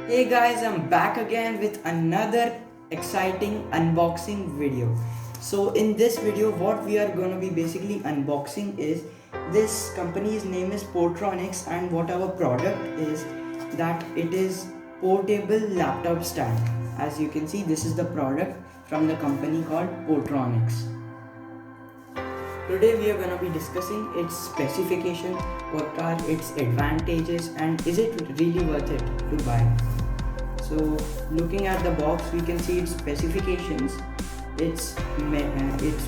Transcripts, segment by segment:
Hey guys, I'm back again with another exciting unboxing video. So in this video what we are going to be basically unboxing is this company's name is Portronics, and what our product is that it is portable laptop stand. As you can see, this is the product from the company called Portronics. Today we are going to be discussing its specification, what are its advantages, and is it really worth it to buy. So looking at the box, we can see its specifications. Its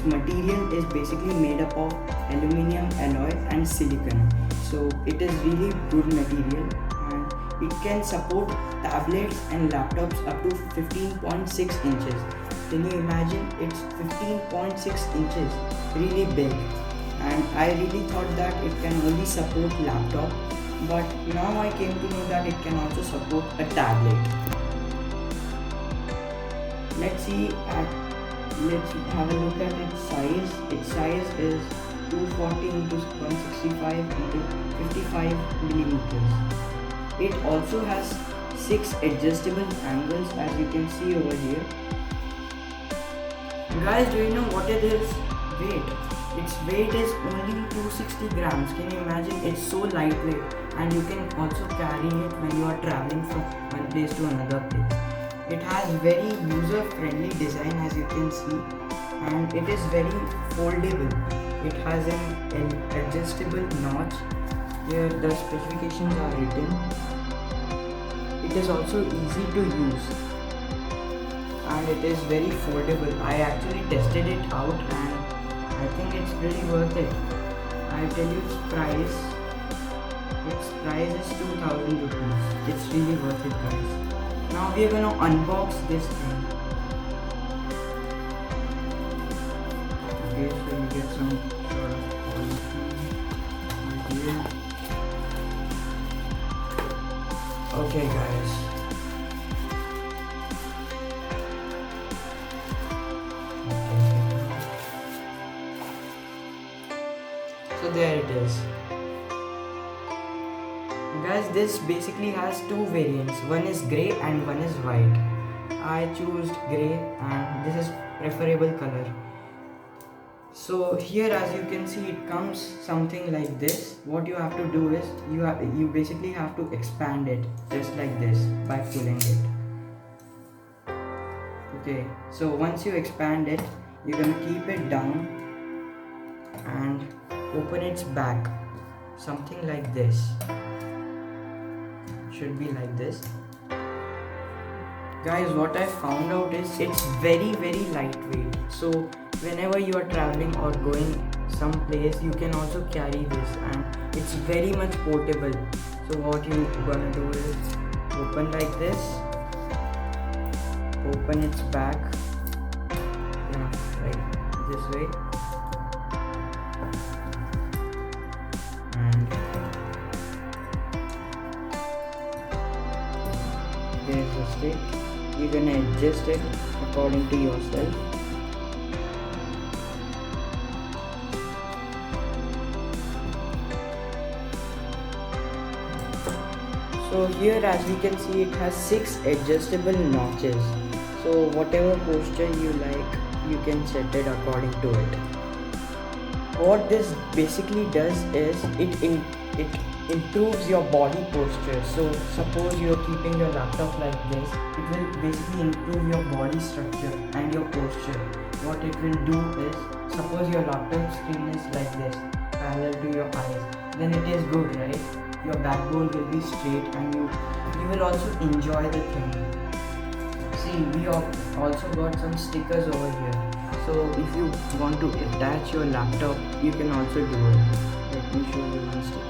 material is basically made up of aluminum alloy and silicon. So it is really good material, and it can support tablets and laptops up to 15.6 inches. Can you imagine? It's 15.6 inches, really big. And I really thought that it can only support laptop, but now I came to know that it can also support a tablet. Let's have a look at its size. Its size is 240 into 165 into 55 millimeters. It also has 6 adjustable angles, as you can see over here. Guys, do you know what it is? Weight. Its weight is only 260 grams. Can you imagine? It's so lightweight, and you can also carry it when you are traveling from one place to another place. It has very user-friendly design, as you can see, and it is very foldable. It has an adjustable notch. Here the specifications are written. It is also easy to use, and it is very foldable. I actually tested it out, and I think it's really worth it. I'll tell you its price. Its price is 2000 rupees. It's really worth it, guys. Now we are gonna unbox this thing. Okay, so you get some sort of quality here. Okay, guys. So there it is. Guys, this basically has two variants. One is grey and one is white. I chose grey, and this is preferable color. So here, as you can see, it comes something like this. What you have to do is you basically have to expand it just like this by pulling it. Okay, so once you expand it, you're gonna keep it down and open its back, something like this. Should be like this. Guys, what I found out is it's very lightweight, so whenever you are traveling or going someplace, you can also carry this, and it's very much portable. So what you gonna do is open like this, open its back, like this way, and there's a stick. You're gonna adjust it according to yourself. So here, as we can see, it has 6 adjustable notches. So whatever posture you like, you can set it according to it. What this basically does is it improves your body posture. So suppose you are keeping your laptop like this, it will basically improve your body structure and your posture. What it will do is, suppose your laptop screen is like this, parallel to your eyes, then it is good, right? Your backbone will be straight, and you will also enjoy the thing. See, we also got some stickers over here. So if you want to attach your laptop, you can also do it. Let me show you one sticker.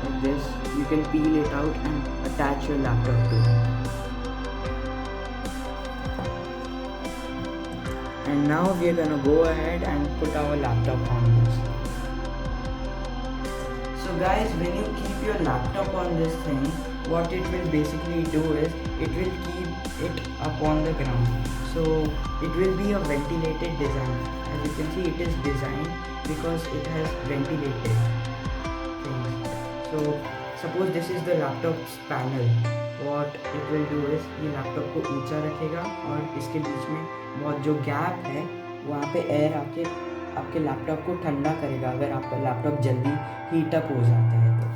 Like this, you can peel it out and attach your laptop to it. And now we are gonna go ahead and put our laptop on this. So guys, when you keep your laptop on this thing, what it will basically do is it will keep it up on the ground. So it will be a ventilated design. As you can see, it is designed because it has ventilated things. So suppose this is the laptop panel, what it will do is ये laptop को ऊंचा रखेगा और इसके बीच में बहुत जो gap है वहाँ पे एयर आके आपके लैपटॉप को ठंडा करेगा अगर आपका लैपटॉप जल्दी हीट अप हो जाता है। तो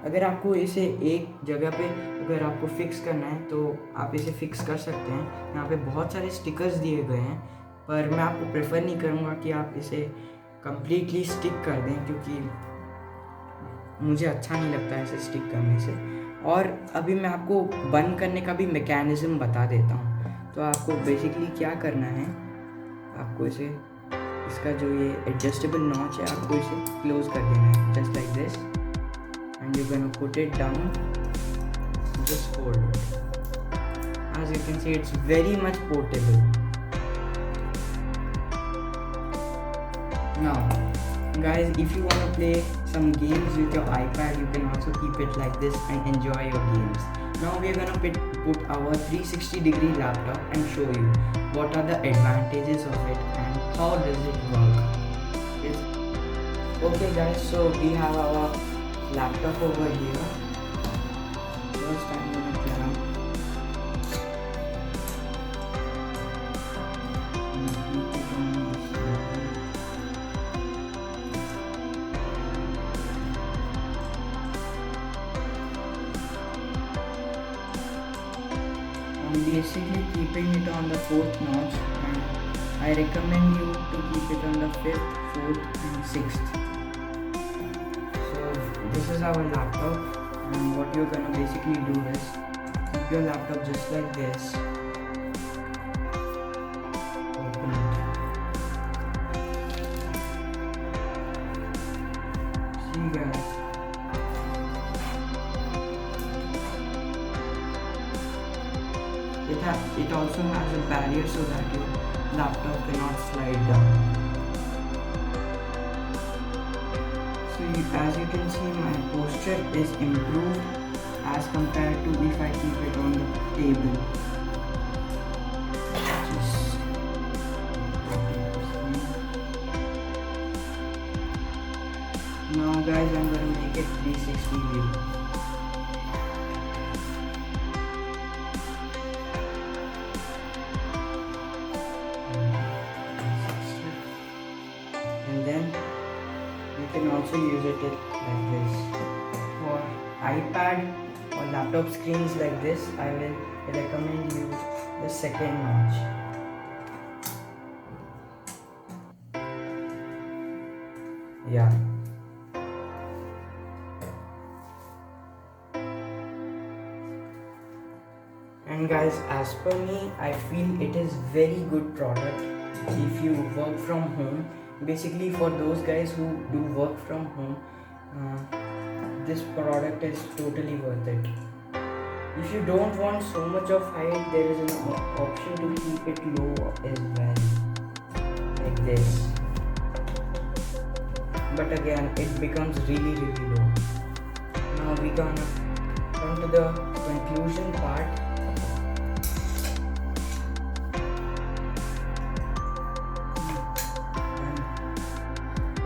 अगर आपको इसे एक जगह पे अगर आपको फिक्स करना है तो आप इसे फिक्स कर सकते हैं। यहाँ पे बहुत सारे स्टिकर्स दिए गए हैं, पर मैं आपको प्रेफर नहीं करूँगा कि आप इसे कम्प्लीटली स्टिक कर दें, क्योंकि मुझे अच्छा नहीं लगता है इसे स्टिक करने से। और अभी मैं आपको बंद करने का भी मैकेनिज़्म बता देता हूँ। तो आपको बेसिकली क्या करना है, आपको इसे इसका जो ये एडजस्टेबल नॉच है आपको इसे क्लोज कर देना है, just like this, and you can put it down, just hold it. As you can see it's very much portable. Now guys, if you want to play some games with your iPad, you can also keep it like this and enjoy your games. Now we are gonna put our 360-degree laptop and show you what are the advantages of it and how does it work. Yes. Okay guys, so we have our laptop over here. First I'm gonna clamp. I'm basically keeping it on the 4th notch, and I recommend you to keep it on the 5th, 4th and 6th. So this is our laptop, and what you're gonna basically do is keep your laptop just like this. Open it. See guys. It also has a barrier so that your laptop cannot slide down. So as you can see, my posture is improved as compared to if I keep it on the table. Now guys, I'm going to make it 360 view. And then you can also use it like this. For iPad or laptop screens like this, I will recommend you the 2nd notch. Yeah. And guys, as per me, I feel it is very good product if you work from home. Basically for those guys who do work from home, this product is totally worth it. If you don't want so much of height, there is an option to keep it low as well, like this. But again, it becomes really low. Now we gonna come to the conclusion part.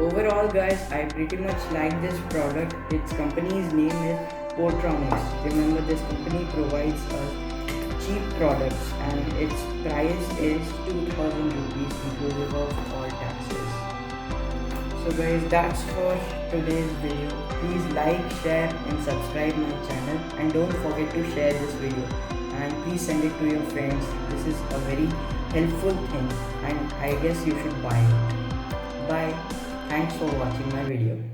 Overall guys, I pretty much like this product. Its company's name is Portronics. Remember, this company provides us cheap products and its price is 2000 rupees inclusive of all taxes. So guys, that's for today's video. Please like, share and subscribe my channel, and don't forget to share this video, and please send it to your friends. This is a very helpful thing and I guess you should buy it. Bye. Thanks for watching my video.